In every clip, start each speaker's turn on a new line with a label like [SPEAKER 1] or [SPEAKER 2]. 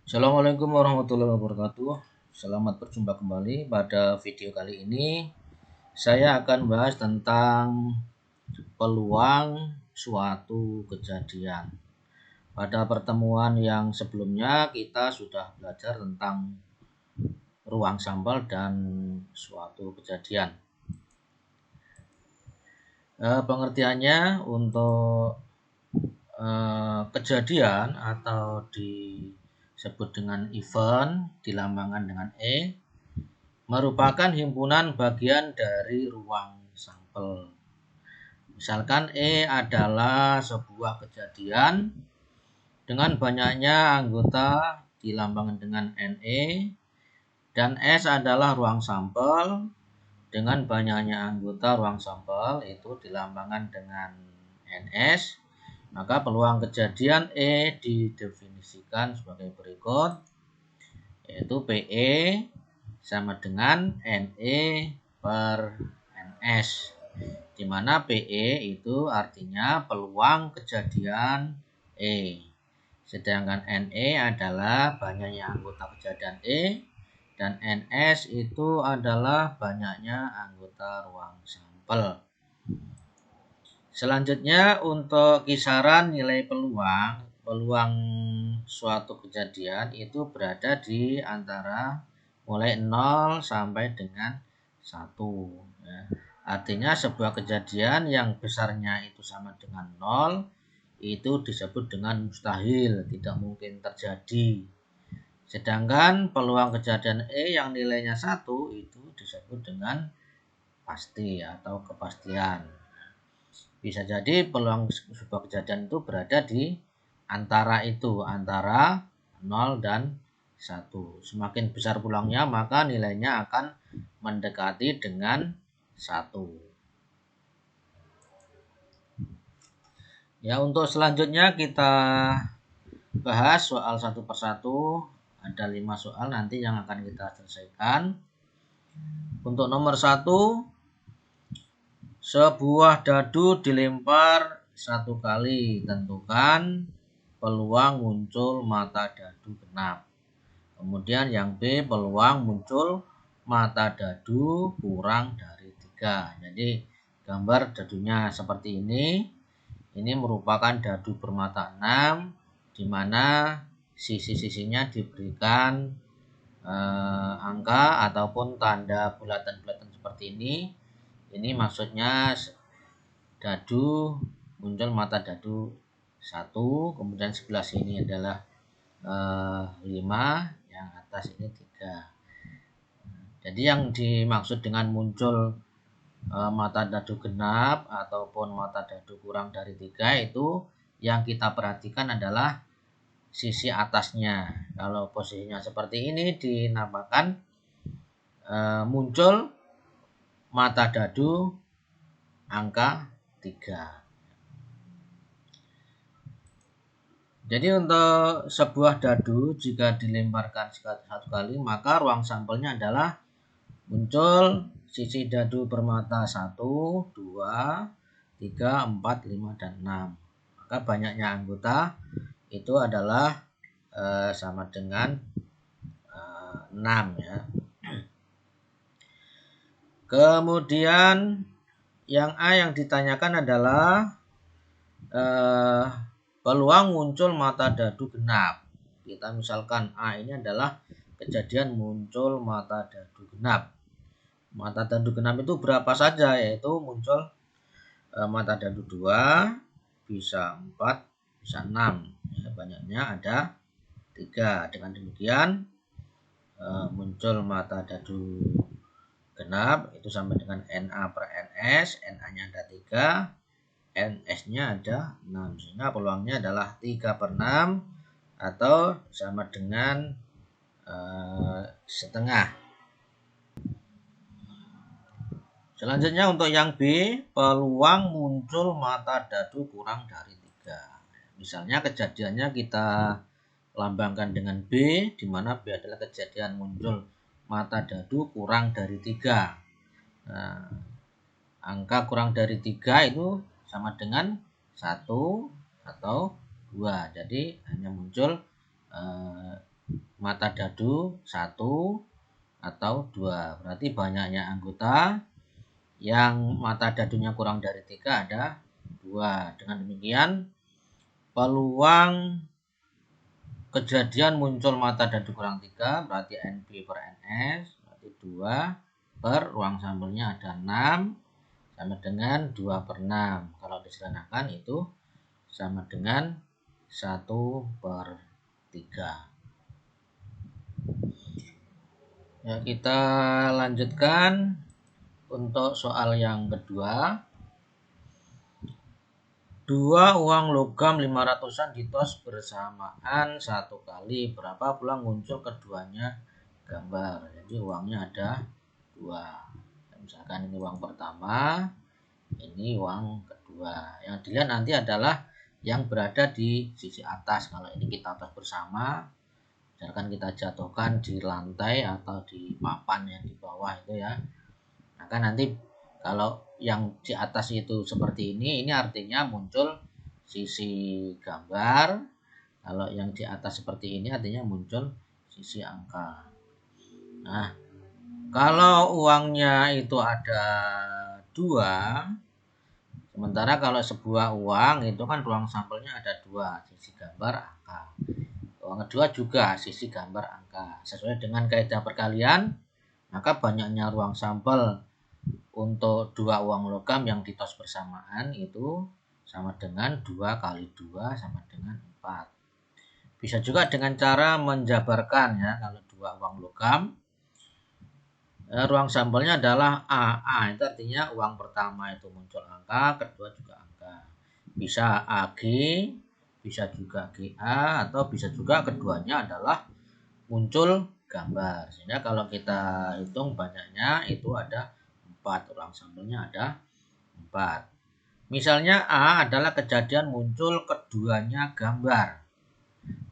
[SPEAKER 1] Assalamualaikum warahmatullahi wabarakatuh. Selamat berjumpa kembali. Pada video kali ini saya akan bahas tentang peluang suatu kejadian. Pada pertemuan yang sebelumnya kita sudah belajar tentang ruang sampel dan suatu kejadian. Pengertiannya untuk kejadian atau disebut dengan event, dilambangkan dengan E, merupakan himpunan bagian dari ruang sampel. Misalkan E adalah sebuah kejadian dengan banyaknya anggota dilambangkan dengan NE, dan S adalah ruang sampel dengan banyaknya anggota ruang sampel itu dilambangkan dengan NS. Maka peluang kejadian E didefinisikan sebagai berikut, yaitu PE sama dengan NE per NS, di mana PE itu artinya peluang kejadian E, sedangkan NE adalah banyaknya anggota kejadian E, dan NS itu adalah banyaknya anggota ruang sampel. Selanjutnya untuk kisaran nilai peluang suatu kejadian itu berada di antara mulai 0 sampai dengan 1. Ya. Artinya sebuah kejadian yang besarnya itu sama dengan 0 itu disebut dengan mustahil, tidak mungkin terjadi. Sedangkan peluang kejadian E yang nilainya 1 itu disebut dengan pasti atau kepastian. Bisa jadi peluang sebuah kejadian itu berada di antara itu, antara 0 dan 1. Semakin besar peluangnya, maka nilainya akan mendekati dengan 1. Ya, untuk selanjutnya kita bahas soal satu persatu. Ada 5 soal nanti yang akan kita selesaikan. Untuk nomor 1, sebuah dadu dilempar 1 kali, tentukan peluang muncul mata dadu genap. Kemudian yang B, peluang muncul mata dadu kurang dari 3. Jadi gambar dadunya seperti ini. Ini merupakan dadu bermata 6, di mana sisi-sisinya diberikan angka ataupun tanda bulatan-bulatan seperti ini. Ini maksudnya dadu muncul mata dadu 1, kemudian sebelah sini adalah 5, yang atas ini 3. Jadi yang dimaksud dengan muncul mata dadu genap ataupun mata dadu kurang dari 3 itu yang kita perhatikan adalah sisi atasnya. Kalau posisinya seperti ini dinamakan muncul mata dadu angka 3. Jadi untuk sebuah dadu jika dilemparkan 1 kali, maka ruang sampelnya adalah muncul sisi dadu bermata 1, 2, 3, 4, 5, dan 6. Maka banyaknya anggota itu adalah sama dengan 6 ya. Kemudian yang A yang ditanyakan adalah peluang muncul mata dadu genap. Kita misalkan A ini adalah kejadian muncul mata dadu genap. Mata dadu genap itu berapa saja, yaitu muncul mata dadu 2, bisa 4, bisa 6. Ya, banyaknya ada 3. Dengan demikian muncul mata dadu genap itu sama dengan NA per NS. NA-nya ada 3, NS-nya ada 6, sehingga peluangnya adalah 3 per 6 atau sama dengan setengah. Selanjutnya untuk yang B, peluang muncul mata dadu kurang dari 3. Misalnya kejadiannya kita lambangkan dengan B, di mana B adalah kejadian muncul mata dadu kurang dari 3. Nah, angka kurang dari 3 itu sama dengan 1 atau 2. Jadi hanya muncul mata dadu 1 atau 2. Berarti banyaknya anggota yang mata dadunya kurang dari 3 ada 2. Dengan demikian peluang kejadian muncul mata dadu kurang 3 berarti NP per NS berarti 2 per ruang sampelnya ada 6 sama dengan 2 per 6. Kalau disederhanakan itu sama dengan 1 per 3. Ya, kita lanjutkan untuk soal yang kedua. 2 uang logam 500-an ditos bersamaan 1 kali. Berapa peluang muncul keduanya gambar? Jadi uangnya ada 2. Misalkan ini uang pertama, ini uang kedua. Yang dilihat nanti adalah yang berada di sisi atas. Kalau ini kita tos bersama, misalkan kita jatuhkan di lantai atau di papan yang di bawah itu ya. Maka nanti kalau yang di atas itu seperti ini artinya muncul sisi gambar. Kalau yang di atas seperti ini artinya muncul sisi angka. Nah, kalau uangnya itu ada 2, sementara kalau sebuah uang itu kan ruang sampelnya ada 2, sisi gambar angka. Uang kedua juga sisi gambar angka. Sesuai dengan kaidah perkalian, maka banyaknya ruang sampel untuk 2 uang logam yang ditos bersamaan itu sama dengan 2 kali 2 sama dengan 4. Bisa juga dengan cara menjabarkan ya, kalau 2 uang logam ruang sampelnya adalah A. A itu artinya uang pertama itu muncul angka, kedua juga angka. Bisa AG, bisa juga GA, atau bisa juga keduanya adalah muncul gambar. Sehingga kalau kita hitung banyaknya itu ada 4, ruang sampelnya ada 4. Misalnya A adalah kejadian muncul keduanya gambar.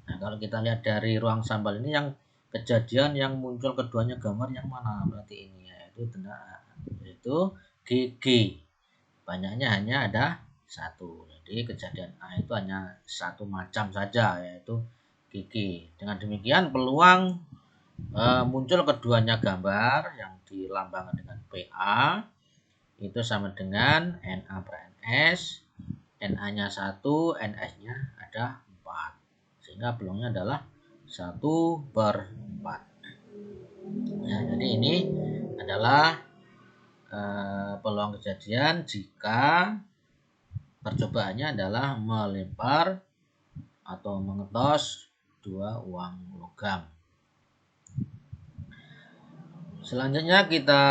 [SPEAKER 1] Nah, kalau kita lihat dari ruang sampel ini yang kejadian yang muncul keduanya gambar yang mana? Berarti ini yaitu GG. Banyaknya hanya ada 1. Jadi kejadian A itu hanya 1 macam saja, yaitu GG. Dengan demikian peluang muncul keduanya gambar yang dilambangkan dengan PA itu sama dengan NA per NS, NA-nya 1, NS-nya ada 4. Sehingga peluangnya adalah 1 per 4. Ya, jadi ini adalah peluang kejadian jika percobaannya adalah melempar atau mengetos 2 uang logam. Selanjutnya kita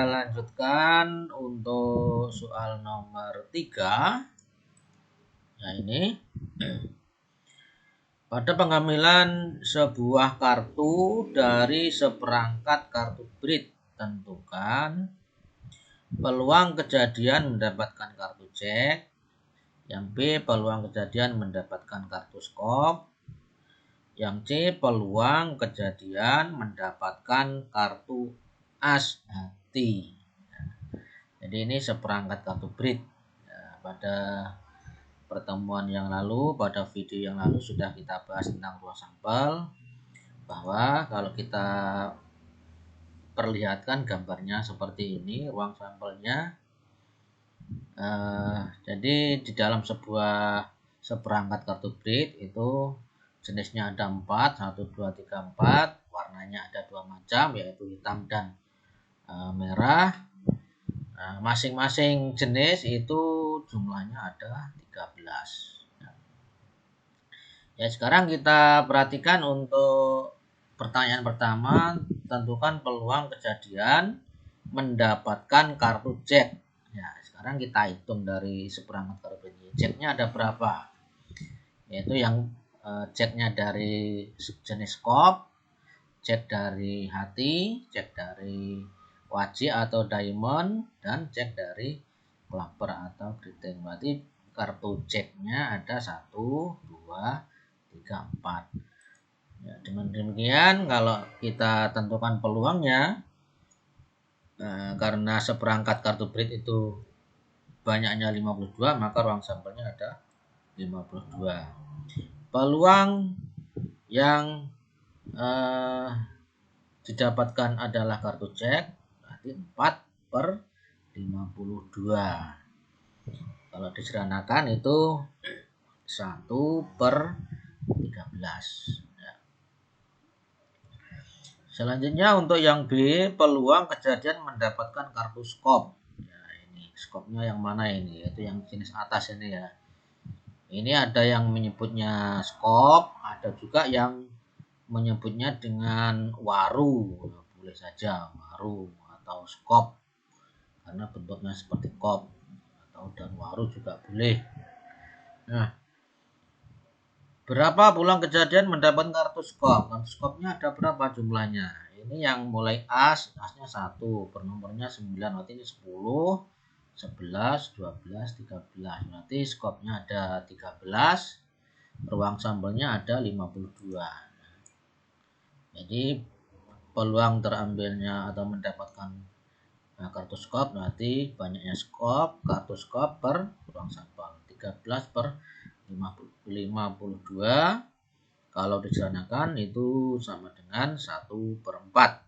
[SPEAKER 1] lanjutkan untuk soal nomor 3. Nah, ini pada pengambilan sebuah kartu dari seperangkat kartu BRID, tentukan peluang kejadian mendapatkan kartu cek, yang B peluang kejadian mendapatkan kartu skop, yang C peluang kejadian mendapatkan kartu as hati. Jadi ini seperangkat kartu BRID. Ya, pada pertemuan yang lalu, pada video yang lalu sudah kita bahas tentang ruang sampel, bahwa kalau kita perlihatkan gambarnya seperti ini, ruang sampelnya. Jadi di dalam sebuah seperangkat kartu BRID itu jenisnya ada 4, 1, 2, 3, 4. Warnanya ada 2 macam, yaitu hitam dan merah. Masing-masing jenis itu jumlahnya ada 13. Ya, sekarang kita perhatikan untuk pertanyaan pertama, tentukan peluang kejadian mendapatkan kartu cek. Ya, sekarang kita hitung dari seperangkat kartu ini. Ceknya ada berapa? Yaitu yang ceknya dari jenis skop, cek dari hati, cek dari wajik atau diamond, dan cek dari klaper atau keriting. Berarti kartu ceknya ada 1, 2, 3, 4. Ya, dengan demikian kalau kita tentukan peluangnya, karena seperangkat kartu BRID itu banyaknya 52, maka ruang sampelnya ada 52. Peluang yang eh, didapatkan adalah kartu cek, berarti 4/52. Kalau disederhanakan itu 1/13. Ya. Selanjutnya untuk yang B, peluang kejadian mendapatkan kartu skop. Ya, ini skopnya yang mana ini? Yaitu yang jenis atas ini ya. Ini ada yang menyebutnya skop, ada juga yang menyebutnya dengan waru. Boleh saja waru atau skop karena bentuknya seperti kop, atau dan waru juga boleh. Nah, berapa pulang kejadian mendapat kartu skop? Kartu skopnya ada berapa jumlahnya? Ini yang mulai asnya 1, bernomornya 9, berarti ini 10, 11, 12, 13. Berarti skopnya ada 13, ruang sampelnya ada 52. Jadi peluang terambilnya atau mendapatkan kartu skop berarti banyaknya skop, kartu skop per ruang sampel. 13/52. Kalau disederhanakan itu sama dengan 1/4.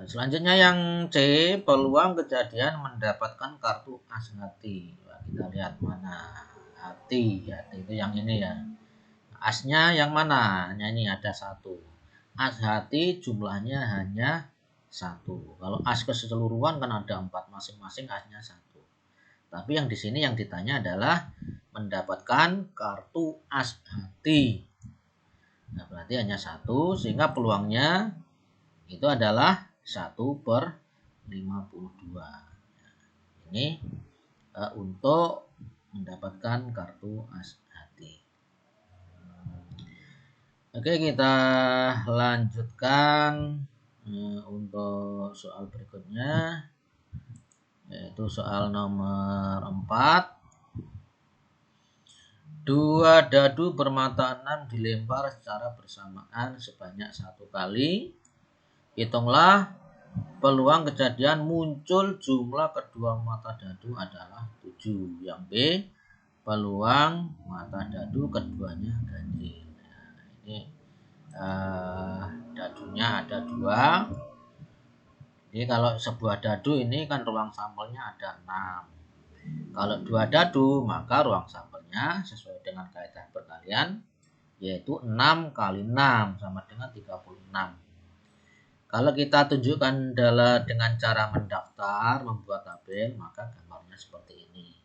[SPEAKER 1] Selanjutnya yang C, peluang kejadian mendapatkan kartu as hati. Nah, kita lihat mana hati itu yang ini ya. Asnya yang mana? Ini ada 1. As hati jumlahnya hanya 1. Kalau as keseluruhan kan ada 4, masing-masing asnya 1. Tapi yang di sini yang ditanya adalah mendapatkan kartu as hati. Nah, berarti hanya 1, sehingga peluangnya itu adalah 1/52. Ini untuk mendapatkan kartu as hati. Oke, kita lanjutkan untuk soal berikutnya, yaitu soal nomor 4. 2 dadu bermata 6 dilempar secara bersamaan sebanyak 1 kali. Hitunglah peluang kejadian muncul jumlah kedua mata dadu adalah 7. Yang B, peluang mata dadu keduanya ganjil. Nah, ini dadunya ada 2. Jadi kalau sebuah dadu ini kan ruang sampelnya ada 6. Kalau 2 dadu maka ruang sampelnya sesuai dengan kaidah perkalian yaitu 6 kali 6 sama dengan 36. Kalau kita tunjukkan dengan cara mendaftar, membuat tabel, maka gambarnya seperti ini.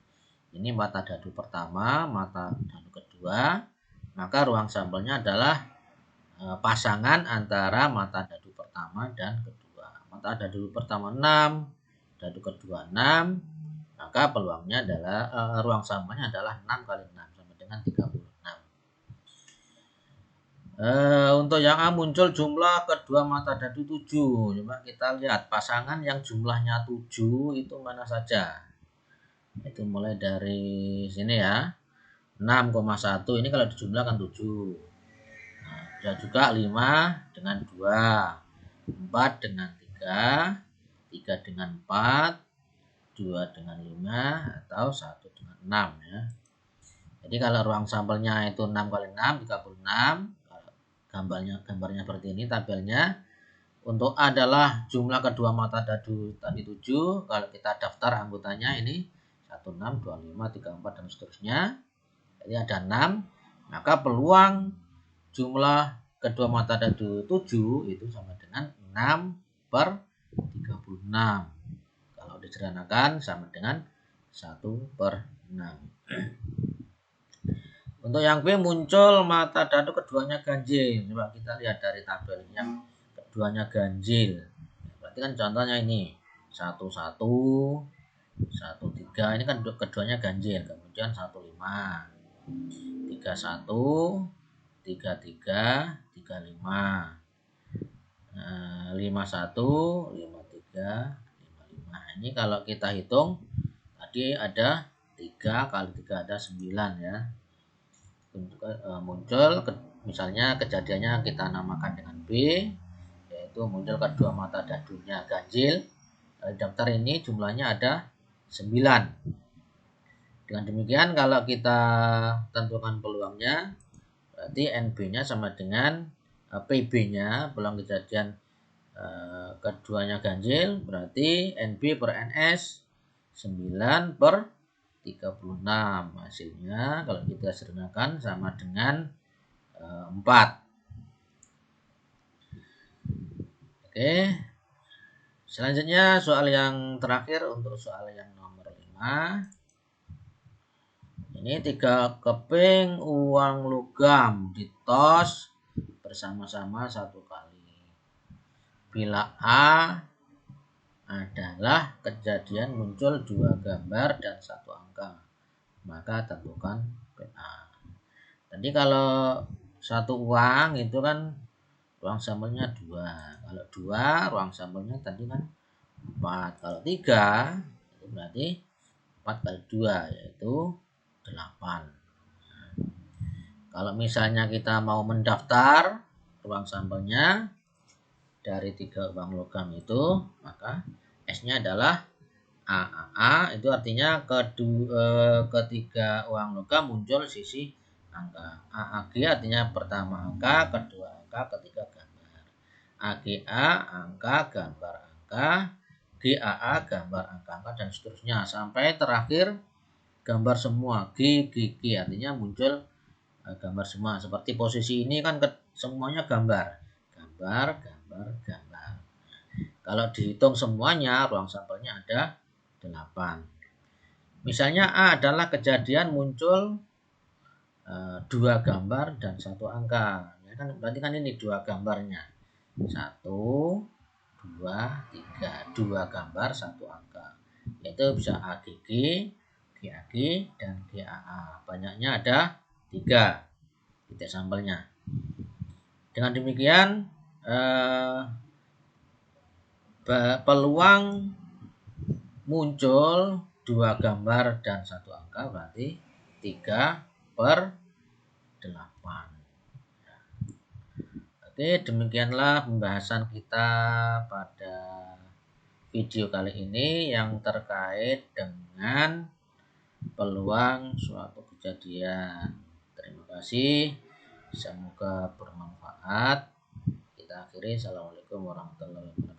[SPEAKER 1] Ini mata dadu pertama, mata dadu kedua, maka ruang sampelnya adalah pasangan antara mata dadu pertama dan kedua. Mata dadu pertama 6, dadu kedua 6, maka peluangnya adalah ruang sampelnya adalah 6 kali 6 sama dengan 36. Untuk yang A muncul jumlah kedua mata dadu 7. Coba kita lihat pasangan yang jumlahnya 7 itu mana saja. Itu mulai dari sini ya. 6,1 ini kalau dijumlahkan 7. Nah, bisa juga 5 dengan 2, 4 dengan 3, 3 dengan 4, 2 dengan 5, atau 1 dengan 6 ya. Jadi kalau ruang sampelnya itu 6 kali 6, 36. Gambarnya seperti ini tabelnya. Untuk A adalah jumlah kedua mata dadu tadi 7. Kalau kita daftar anggotanya ini 1, 6, 2, 5, 3, 4 dan seterusnya. Jadi ada 6. Maka peluang jumlah kedua mata dadu 7 itu sama dengan 6/36. Kalau disederhanakan sama dengan 1/6. Untuk yang B muncul mata dadu keduanya ganjil. Coba kita lihat dari tabel yang keduanya ganjil. Berarti kan contohnya ini 1, 1, 1, 3. Ini kan keduanya ganjil. Kemudian 1, 5, 3, 1, 3, 3, 3, 5, 5, 1, 5, 3, 5, 5. Ini kalau kita hitung tadi ada 3 kali 3 ada 9 ya. Muncul misalnya kejadiannya kita namakan dengan B, yaitu muncul kedua mata dadunya ganjil. Di daftar ini jumlahnya ada 9. Dengan demikian kalau kita tentukan peluangnya berarti NB-nya sama dengan PB-nya, peluang kejadian keduanya ganjil, berarti NB per NS 9/36. Hasilnya kalau kita sederhanakan sama dengan 4. Oke. Selanjutnya soal yang terakhir untuk soal yang nomor 5. Ini 3 keping uang logam ditos bersama-sama 1 kali. Bila A adalah kejadian muncul 2 gambar dan 1 angka, maka tentukan PA. Tadi kalau 1 uang itu kan ruang sampelnya 2. Kalau 2 ruang sampelnya tadi kan 4. Kalau 3 itu berarti 4 kali 2 yaitu 8. Kalau misalnya kita mau mendaftar ruang sampelnya dari 3 uang logam itu, maka S-nya adalah AAA, itu artinya ketiga uang logam muncul sisi angka. AAG artinya pertama angka, kedua angka, ketiga gambar. AGA angka, gambar angka, GAA gambar angka-angka dan seterusnya sampai terakhir gambar semua. GGG artinya muncul gambar semua. Seperti posisi ini kan semuanya gambar. Gambar. Kalau dihitung semuanya, ruang sampelnya ada 8. Misalnya A adalah kejadian muncul 2 gambar dan 1 angka. Ya kan, berarti kan ini 2 gambarnya. 1, 2, 3. 2 gambar, 1 angka. Yaitu bisa AGG, GAG, dan GAA. Banyaknya ada 3 titik sampelnya. Dengan demikian, peluang muncul 2 gambar dan 1 angka berarti 3/8. Oke, demikianlah pembahasan kita pada video kali ini yang terkait dengan peluang suatu kejadian. Terima kasih, semoga bermanfaat. Kita akhiri. Assalamualaikum warahmatullahi wabarakatuh.